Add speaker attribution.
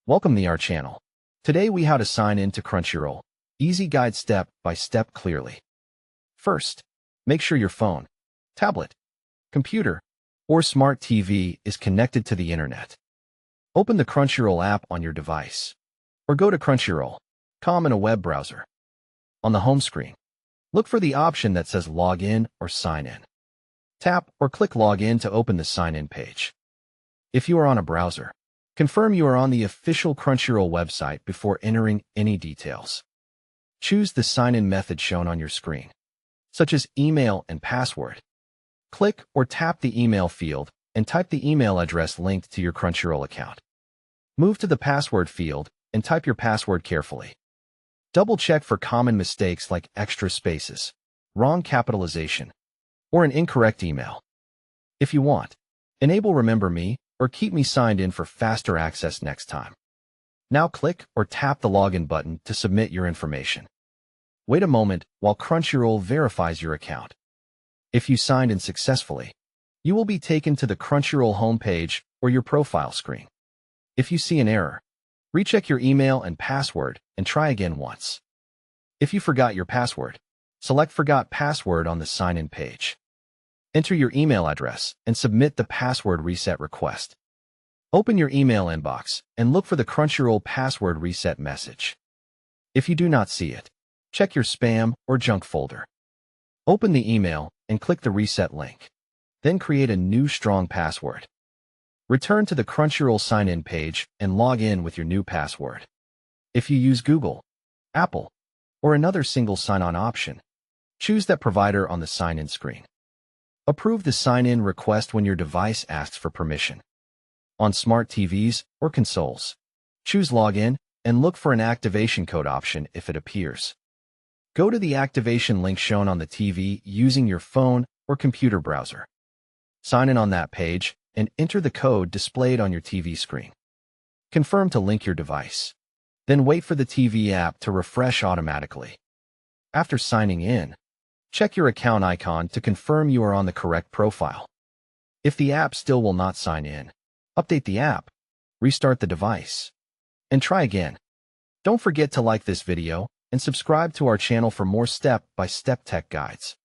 Speaker 1: Welcome to our channel. Today we how to sign in to Crunchyroll. Easy guide step by step clearly. First, make sure your phone, tablet, computer, or smart TV is connected to the internet. Open the Crunchyroll app on your device, or go to Crunchyroll.com in a web browser. On the home screen, look for the option that says Login or Sign In. Tap or click Login to open the sign-in page. If you are on a browser, confirm you are on the official Crunchyroll website before entering any details. Choose the sign-in method shown on your screen, such as email and password. Click or tap the email field and type the email address linked to your Crunchyroll account. Move to the password field and type your password carefully. Double-check for common mistakes like extra spaces, wrong capitalization, or an incorrect email. If you want, enable Remember Me or keep me signed in for faster access next time. Now click or tap the login button to submit your information. Wait a moment while Crunchyroll verifies your account. If you signed in successfully, you will be taken to the Crunchyroll homepage or your profile screen. If you see an error, recheck your email and password and try again once. If you forgot your password, select Forgot Password on the sign-in page. Enter your email address and submit the password reset request. Open your email inbox and look for the Crunchyroll password reset message. If you do not see it, check your spam or junk folder. Open the email and click the reset link. Then create a new strong password. Return to the Crunchyroll sign-in page and log in with your new password. If you use Google, Apple, or another single sign-on option, choose that provider on the sign-in screen. Approve the sign-in request when your device asks for permission. On smart TVs or consoles, choose Login and look for an activation code option if it appears. Go to the activation link shown on the TV using your phone or computer browser. Sign in on that page and enter the code displayed on your TV screen. Confirm to link your device. Then wait for the TV app to refresh automatically. After signing in, check your account icon to confirm you are on the correct profile. If the app still will not sign in, update the app, restart the device, and try again. Don't forget to like this video and subscribe to our channel for more step-by-step tech guides.